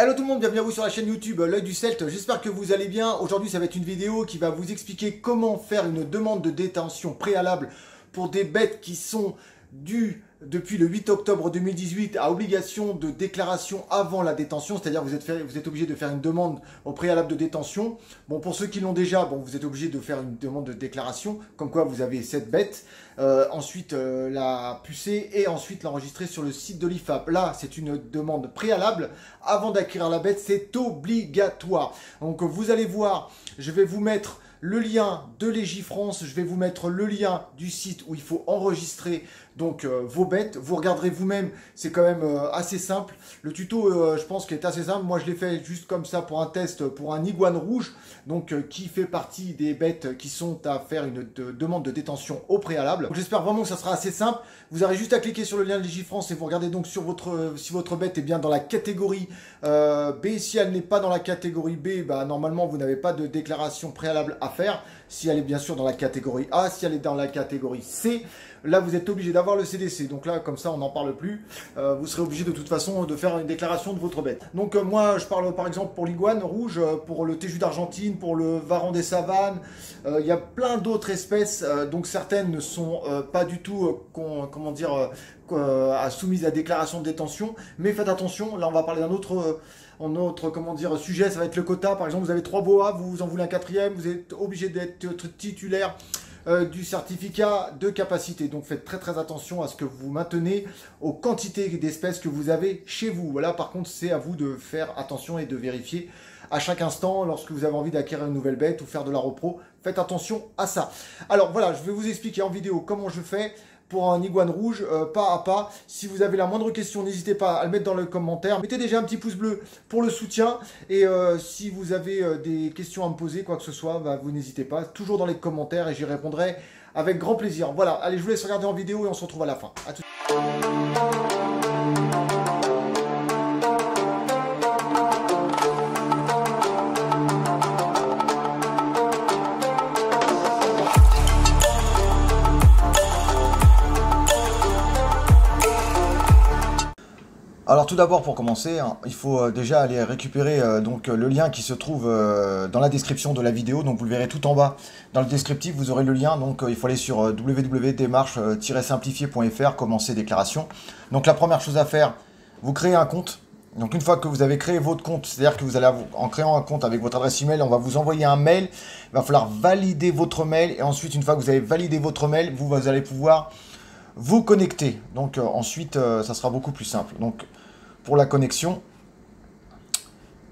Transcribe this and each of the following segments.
Hello tout le monde, bienvenue à vous sur la chaîne YouTube L'Oeil du Celte, j'espère que vous allez bien. Aujourd'hui ça va être une vidéo qui va vous expliquer comment faire une demande de détention préalable pour des bêtes qui sont dues depuis le 8 octobre 2018 à obligation de déclaration avant la détention, c'est-à-dire vous êtes obligé de faire une demande au préalable de détention. Bon, pour ceux qui l'ont déjà, bon, vous êtes obligé de faire une demande de déclaration, comme quoi vous avez cette bête, ensuite la pucer et ensuite l'enregistrer sur le site de l'IFAP. Là, c'est une demande préalable avant d'acquérir la bête, c'est obligatoire. Donc vous allez voir, je vais vous mettre le lien de Légifrance, je vais vous mettre le lien du site où il faut enregistrer donc vos bêtes. Vous regarderez vous-même, c'est quand même assez simple. Le tuto, je pense qu'il est assez simple. Moi, je l'ai fait juste comme ça pour un test pour un iguane rouge, donc qui fait partie des bêtes qui sont à faire une demande de détention au préalable. J'espère vraiment que ça sera assez simple. Vous aurez juste à cliquer sur le lien de Légifrance et vous regardez donc sur si votre bête est bien dans la catégorie B. Si elle n'est pas dans la catégorie B, bah, normalement, vous n'avez pas de déclaration préalable à faire. Si elle est bien sûr dans la catégorie A, si elle est dans la catégorie C, là vous êtes obligé d'avoir le CDC. Donc là, comme ça, on n'en parle plus. Vous serez obligé de toute façon de faire une déclaration de votre bête. Donc moi, je parle par exemple pour l'iguane rouge, pour le téju d'Argentine, pour le varan des savanes. Il y a plein d'autres espèces. Donc certaines ne sont pas du tout, comment dire, soumises à déclaration de détention. Mais faites attention, là on va parler d'un autre... comment dire, sujet, ça va être le quota. Par exemple, vous avez 3 boas, vous en voulez un 4e, vous êtes obligé d'être titulaire du certificat de capacité. Donc faites très attention à ce que vous maintenez aux quantités d'espèces que vous avez chez vous. Voilà, par contre, c'est à vous de faire attention et de vérifier à chaque instant lorsque vous avez envie d'acquérir une nouvelle bête ou faire de la repro. Faites attention à ça. Alors voilà, je vais vous expliquer en vidéo comment je fais pour un iguane rouge, pas à pas. Si vous avez la moindre question, n'hésitez pas à le mettre dans le commentaire. Mettez déjà un petit pouce bleu pour le soutien. Et si vous avez des questions à me poser, quoi que ce soit, bah, vous n'hésitez pas. Toujours dans les commentaires et j'y répondrai avec grand plaisir. Voilà, allez, je vous laisse regarder en vidéo et on se retrouve à la fin. À tout de suite. Alors tout d'abord pour commencer, hein, il faut déjà aller récupérer donc le lien qui se trouve dans la description de la vidéo. Donc vous le verrez tout en bas dans le descriptif, vous aurez le lien. Donc il faut aller sur www.démarche-simplifié.fr, commencer déclaration. Donc la première chose à faire, vous créez un compte. Donc une fois que vous avez créé votre compte, c'est-à-dire que vous allez en créant un compte avec votre adresse email, on va vous envoyer un mail. Il va falloir valider votre mail et ensuite une fois que vous avez validé votre mail, vous allez pouvoir vous connecter. Donc ensuite ça sera beaucoup plus simple. Donc pour la connexion,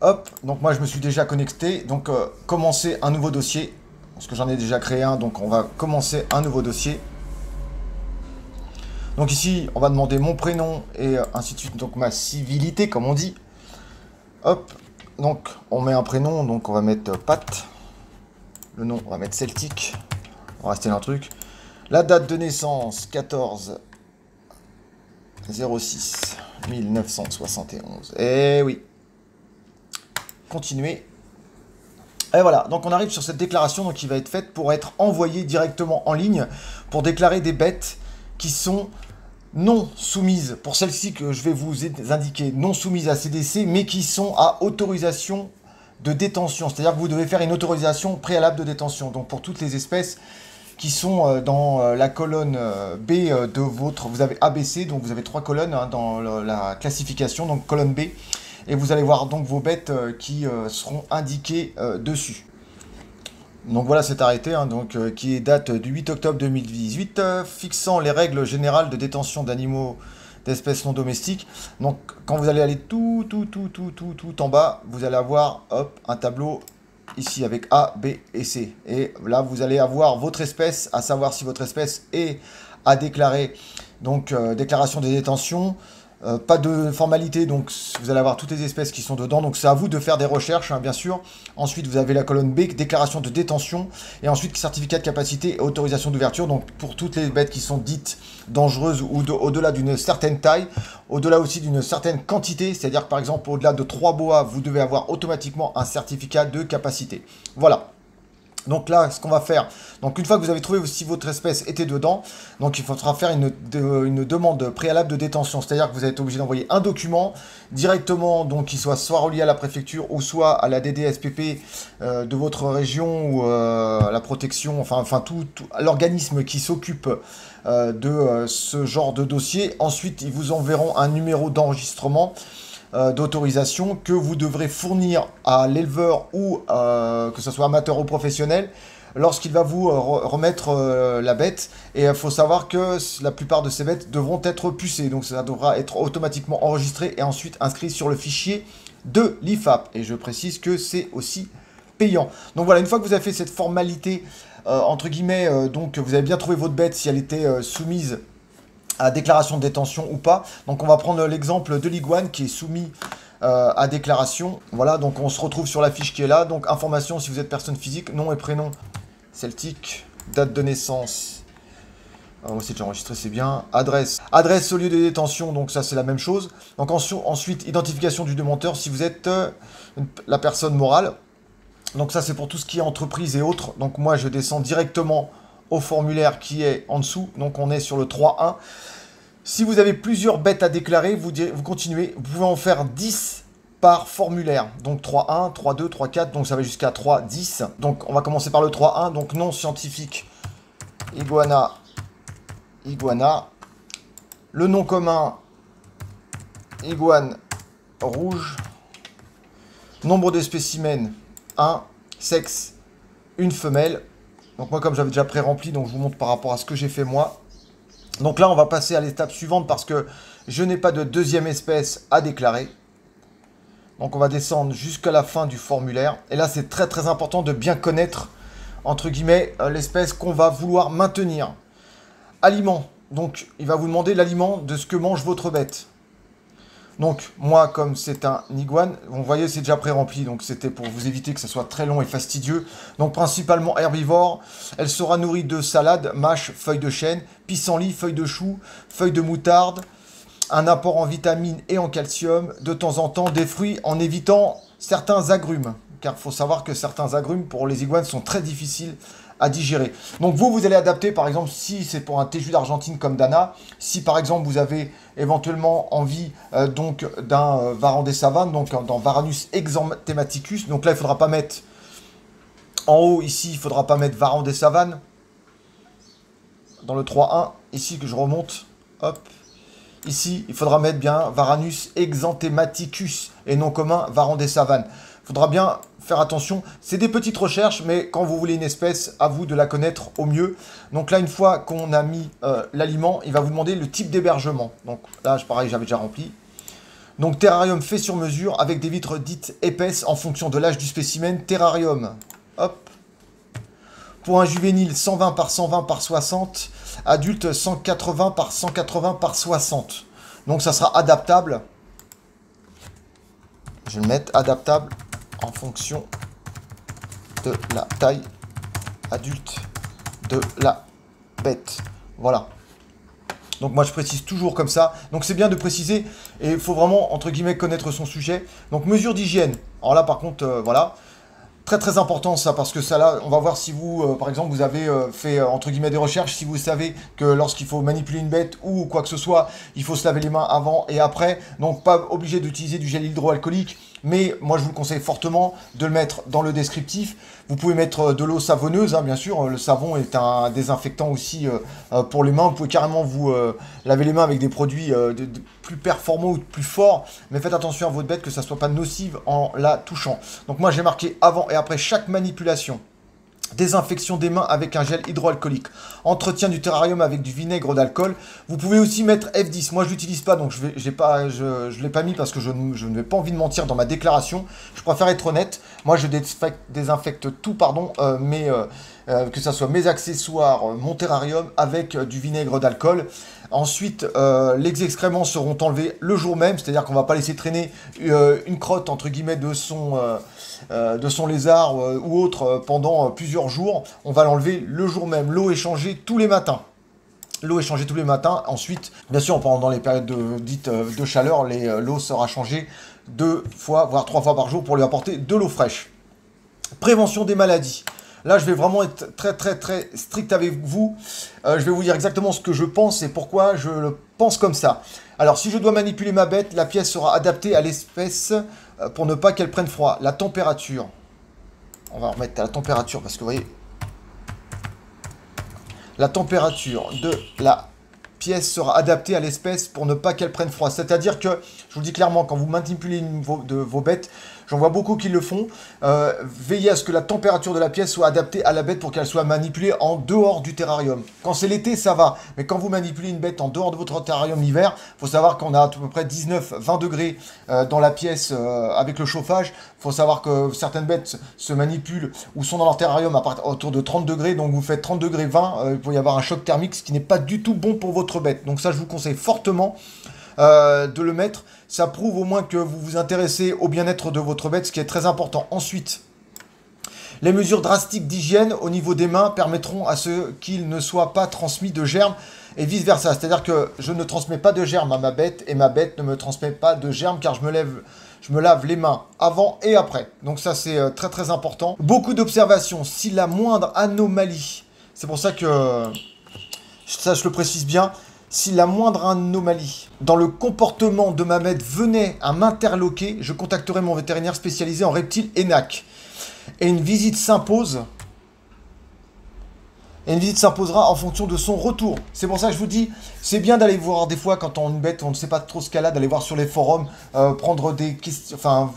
hop, donc moi je me suis déjà connecté, donc commencer un nouveau dossier, parce que j'en ai déjà créé un, donc on va commencer un nouveau dossier. Donc ici on va demander mon prénom et ainsi de suite, donc ma civilité comme on dit. Hop, donc on met un prénom, donc on va mettre Pat, le nom on va mettre Celtic, on va rester dans le truc. La date de naissance 14 06 1971. Eh oui. Continuer. Et voilà. Donc on arrive sur cette déclaration donc, qui va être faite pour être envoyée directement en ligne pour déclarer des bêtes qui sont non soumises, pour celles-ci que je vais vous indiquer, non soumises à CDC, mais qui sont à autorisation de détention. C'est-à-dire que vous devez faire une autorisation préalable de détention. Donc pour toutes les espèces qui sont dans la colonne B de votre... Vous avez ABC, donc vous avez 3 colonnes hein, dans la classification, donc colonne B. Et vous allez voir donc vos bêtes qui seront indiquées dessus. Donc voilà cet arrêté, hein, donc, qui date du 8 octobre 2018, fixant les règles générales de détention d'animaux d'espèces non domestiques. Donc quand vous allez aller tout en bas, vous allez avoir hop, un tableau ici avec A, B et C. Et là, vous allez avoir votre espèce, à savoir si votre espèce est à déclarer. Donc, déclaration de détention, pas de formalité, donc vous allez avoir toutes les espèces qui sont dedans. Donc, c'est à vous de faire des recherches, hein, bien sûr. Ensuite, vous avez la colonne B, déclaration de détention. Et ensuite, certificat de capacité et autorisation d'ouverture. Donc, pour toutes les bêtes qui sont dites dangereuses ou au-delà d'une certaine taille, au-delà aussi d'une certaine quantité. C'est-à-dire que, par exemple, au-delà de 3 boas, vous devez avoir automatiquement un certificat de capacité. Voilà. Donc là, ce qu'on va faire, donc une fois que vous avez trouvé si votre espèce était dedans, donc il faudra faire une demande préalable de détention. C'est-à-dire que vous allez être obligé d'envoyer un document directement, donc qui soit relié à la préfecture ou soit à la DDSPP de votre région ou à la protection, enfin tout l'organisme qui s'occupe de ce genre de dossier. Ensuite, ils vous enverront un numéro d'enregistrement d'autorisation que vous devrez fournir à l'éleveur ou que ce soit amateur ou professionnel lorsqu'il va vous remettre la bête. Et il faut savoir que la plupart de ces bêtes devront être pucées, donc ça devra être automatiquement enregistré et ensuite inscrit sur le fichier de l'IFAP. Et je précise que c'est aussi payant. Donc voilà, une fois que vous avez fait cette formalité entre guillemets, donc vous avez bien trouvé votre bête si elle était soumise à déclaration de détention ou pas. Donc on va prendre l'exemple de l'iguane qui est soumis à déclaration. Voilà, donc on se retrouve sur la fiche qui est là. Donc information si vous êtes personne physique, nom et prénom celtique, date de naissance. Moi aussi j'ai enregistré, c'est bien. Adresse au lieu de détention, donc ça c'est la même chose. Donc ensuite, identification du demandeur si vous êtes la personne morale. Donc ça c'est pour tout ce qui est entreprise et autres. Donc moi je descends directement au formulaire qui est en dessous. Donc on est sur le 3.1. Si vous avez plusieurs bêtes à déclarer, vous continuez. Vous pouvez en faire 10 par formulaire. Donc 3.1, 3.2, 3.4. Donc ça va jusqu'à 3.10. Donc on va commencer par le 3.1. Donc nom scientifique, iguana. Le nom commun, iguane rouge. Nombre de spécimens, 1. Sexe, une femelle. Donc moi, comme j'avais déjà pré-rempli, donc je vous montre par rapport à ce que j'ai fait moi. Donc là, on va passer à l'étape suivante parce que je n'ai pas de deuxième espèce à déclarer. Donc on va descendre jusqu'à la fin du formulaire. Et là, c'est très très important de bien connaître, entre guillemets, l'espèce qu'on va vouloir maintenir. Aliment. Donc il va vous demander l'aliment de ce que mange votre bête. Donc, moi, comme c'est un iguane, vous voyez, c'est déjà pré-rempli. Donc, c'était pour vous éviter que ce soit très long et fastidieux. Donc, principalement herbivore. Elle sera nourrie de salade, mâche, feuilles de chêne, pissenlit, feuilles de chou, feuilles de moutarde. Un apport en vitamines et en calcium. De temps en temps, des fruits en évitant certains agrumes. Car il faut savoir que certains agrumes, pour les iguanes, sont très difficiles à digérer. Donc vous allez adapter, par exemple, si c'est pour un téju d'Argentine comme Dana, si par exemple vous avez éventuellement envie donc d'un varan des savanes, donc dans Varanus exanthematicus, donc là il ne faudra pas mettre en haut, ici il ne faudra pas mettre varan des savanes, dans le 3.1, ici que je remonte, hop, ici il faudra mettre bien Varanus exanthematicus et non commun varan des savanes. Il faudra bien faire attention, c'est des petites recherches, mais quand vous voulez une espèce, à vous de la connaître au mieux. Donc là, une fois qu'on a mis l'aliment, il va vous demander le type d'hébergement. Donc là, pareil, j'avais déjà rempli. Donc terrarium fait sur mesure avec des vitres dites épaisses en fonction de l'âge du spécimen. Terrarium, hop. Pour un juvénile, 120 par 120 par 60. Adulte, 180 par 180 par 60. Donc ça sera adaptable. Je vais le mettre adaptable en fonction de la taille adulte de la bête. Voilà. Donc moi je précise toujours comme ça. Donc c'est bien de préciser et il faut vraiment entre guillemets connaître son sujet. Donc mesure d'hygiène. Alors là par contre voilà. Très très important ça parce que ça là on va voir si vous par exemple vous avez fait entre guillemets des recherches, si vous savez que lorsqu'il faut manipuler une bête ou quoi que ce soit il faut se laver les mains avant et après, donc pas obligé d'utiliser du gel hydroalcoolique, mais moi je vous le conseille fortement de le mettre dans le descriptif. Vous pouvez mettre de l'eau savonneuse, hein, bien sûr, le savon est un désinfectant aussi pour les mains. Vous pouvez carrément vous laver les mains avec des produits plus performants ou plus forts, mais faites attention à votre bête que ça ne soit pas nocive en la touchant. Donc moi j'ai marqué avant et après chaque manipulation. Désinfection des mains avec un gel hydroalcoolique. Entretien du terrarium avec du vinaigre d'alcool. Vous pouvez aussi mettre F10. Moi, je l'utilise pas, donc je ne l'ai pas mis parce que je n'ai pas envie de mentir dans ma déclaration. Je préfère être honnête. Moi, je désinfecte tout, pardon, que ce soit mes accessoires, mon terrarium avec du vinaigre d'alcool. Ensuite, les excréments seront enlevés le jour même, c'est-à-dire qu'on ne va pas laisser traîner une crotte entre guillemets de son lézard ou autre pendant plusieurs jours. On va l'enlever le jour même. L'eau est changée tous les matins. L'eau est changée tous les matins. Ensuite, bien sûr, pendant les périodes dites de chaleur, l'eau sera changée 2 fois, voire 3 fois par jour pour lui apporter de l'eau fraîche. Prévention des maladies. Là, je vais vraiment être très strict avec vous. Je vais vous dire exactement ce que je pense et pourquoi je le pense comme ça. Alors, si je dois manipuler ma bête, la pièce sera adaptée à l'espèce pour ne pas qu'elle prenne froid. La température. On va remettre à la température parce que vous voyez, la température de la pièce sera adaptée à l'espèce pour ne pas qu'elle prenne froid. C'est-à-dire que, je vous le dis clairement, quand vous manipulez de vos bêtes, j'en vois beaucoup qui le font, veillez à ce que la température de la pièce soit adaptée à la bête pour qu'elle soit manipulée en dehors du terrarium. Quand c'est l'été, ça va. Mais quand vous manipulez une bête en dehors de votre terrarium l'hiver, il faut savoir qu'on a à peu près 19-20 degrés dans la pièce avec le chauffage. Il faut savoir que certaines bêtes se manipulent ou sont dans leur terrarium autour de 30 degrés. Donc vous faites 30 degrés 20, il peut y avoir un choc thermique, ce qui n'est pas du tout bon pour votre bête. Donc ça, je vous conseille fortement de le mettre. Ça prouve au moins que vous vous intéressez au bien-être de votre bête, ce qui est très important. Ensuite, les mesures drastiques d'hygiène au niveau des mains permettront à ce qu'il ne soit pas transmis de germes et vice-versa. C'est-à-dire que je ne transmets pas de germes à ma bête et ma bête ne me transmet pas de germes car je me lave les mains avant et après. Donc ça, c'est très important. Beaucoup d'observations. Si la moindre anomalie, c'est pour ça que ça, je le précise bien, si la moindre anomalie dans le comportement de ma bête venait à m'interloquer, je contacterai mon vétérinaire spécialisé en reptiles ENAC. Et une visite s'impose. Et une visite s'imposera en fonction de son retour. C'est pour ça que je vous dis, c'est bien d'aller voir des fois quand on a une bête, on ne sait pas trop ce qu'elle a, d'aller voir sur les forums, prendre des questions, enfin,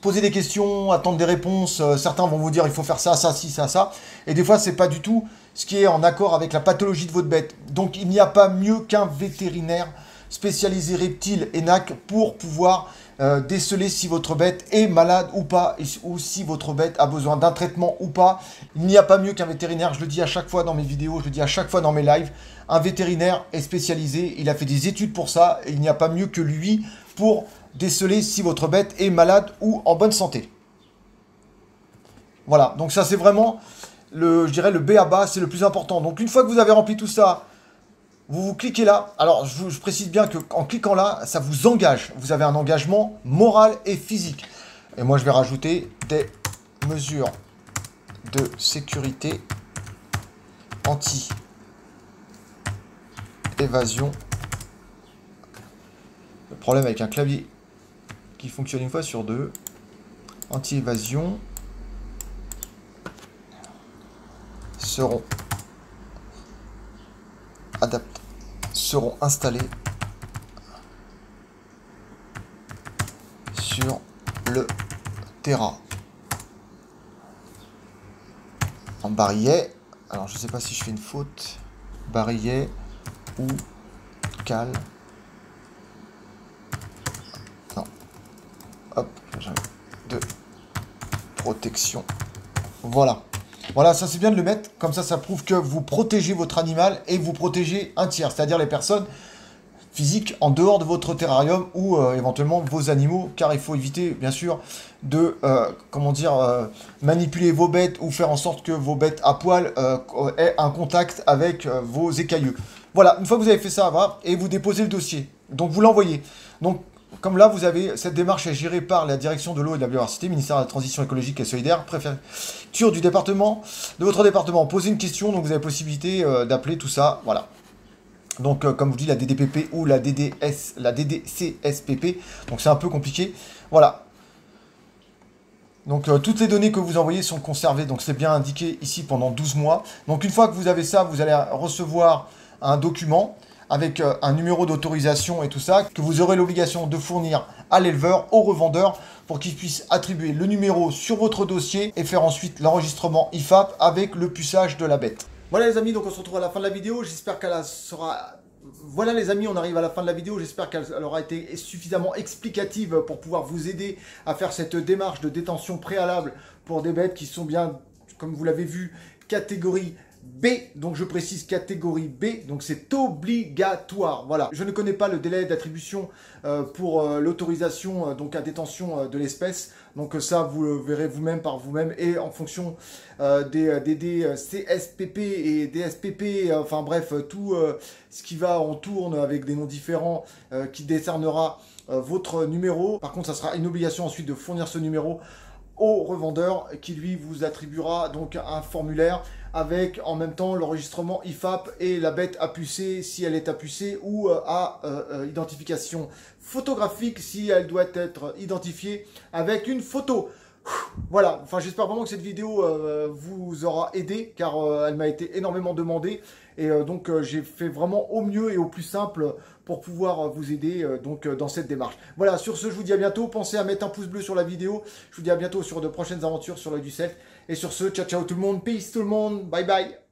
poser des questions, attendre des réponses. Certains vont vous dire il faut faire ça, ça, ci, ça, ça. Et des fois, c'est pas du tout ce qui est en accord avec la pathologie de votre bête. Donc, il n'y a pas mieux qu'un vétérinaire spécialisé reptile ENAC pour pouvoir déceler si votre bête est malade ou pas, ou si votre bête a besoin d'un traitement ou pas. Il n'y a pas mieux qu'un vétérinaire, je le dis à chaque fois dans mes vidéos, je le dis à chaque fois dans mes lives. Un vétérinaire est spécialisé, il a fait des études pour ça, et il n'y a pas mieux que lui pour déceler si votre bête est malade ou en bonne santé. Voilà, donc ça c'est vraiment, je dirais, le b.a.-ba, c'est le plus important. Donc une fois que vous avez rempli tout ça, vous cliquez là. Alors, je précise bien qu'en cliquant là, ça vous engage. Vous avez un engagement moral et physique. Et moi, je vais rajouter des mesures de sécurité anti-évasion. Le problème avec un clavier qui fonctionne une fois sur deux. Anti-évasion seront installés sur le terrain en barillet. Alors je sais pas si je fais une faute. Barillet ou cale. Non. Hop, de protection. Voilà. Voilà, ça c'est bien de le mettre, comme ça prouve que vous protégez votre animal et vous protégez un tiers, c'est-à-dire les personnes physiques en dehors de votre terrarium ou éventuellement vos animaux, car il faut éviter bien sûr de manipuler vos bêtes ou faire en sorte que vos bêtes à poil aient un contact avec vos écailleux. Voilà, une fois que vous avez fait ça, voilà, et vous déposez le dossier, donc vous l'envoyez. Donc comme là, vous avez cette démarche est gérée par la direction de l'eau et de la biodiversité, ministère de la Transition écologique et solidaire, préfecture du département, de votre département. Posez une question, donc vous avez possibilité d'appeler tout ça, voilà. Donc comme je vous dis, la DDPP ou la DDCSPP, donc c'est un peu compliqué, voilà. Donc toutes les données que vous envoyez sont conservées, donc c'est bien indiqué ici pendant 12 mois. Donc une fois que vous avez ça, vous allez recevoir un document avec un numéro d'autorisation et tout ça, que vous aurez l'obligation de fournir à l'éleveur, au revendeur, pour qu'il puisse attribuer le numéro sur votre dossier et faire ensuite l'enregistrement IFAP avec le puçage de la bête. Voilà les amis, donc on se retrouve à la fin de la vidéo, j'espère qu'elle sera... Voilà les amis, on arrive à la fin de la vidéo, j'espère qu'elle aura été suffisamment explicative pour pouvoir vous aider à faire cette démarche de détention préalable pour des bêtes qui sont bien, comme vous l'avez vu, catégorie B, donc je précise catégorie B, donc c'est obligatoire. Voilà, je ne connais pas le délai d'attribution pour l'autorisation donc à détention de l'espèce, donc ça vous le verrez vous-même par vous-même et en fonction des CSPP et des SPP, enfin bref, tout ce qui va en tourne avec des noms différents qui décernera votre numéro. Par contre, ça sera une obligation ensuite de fournir ce numéro au revendeur qui lui vous attribuera donc un formulaire avec en même temps l'enregistrement IFAP et la bête à pucer si elle est à pucer ou à identification photographique si elle doit être identifiée avec une photo. Voilà, enfin j'espère vraiment que cette vidéo vous aura aidé car elle m'a été énormément demandée et donc j'ai fait vraiment au mieux et au plus simple pour pouvoir vous aider donc dans cette démarche. Voilà, sur ce je vous dis à bientôt, pensez à mettre un pouce bleu sur la vidéo, je vous dis à bientôt sur de prochaines aventures sur l'Oeil du Celte et sur ce, ciao ciao tout le monde, peace tout le monde, bye bye.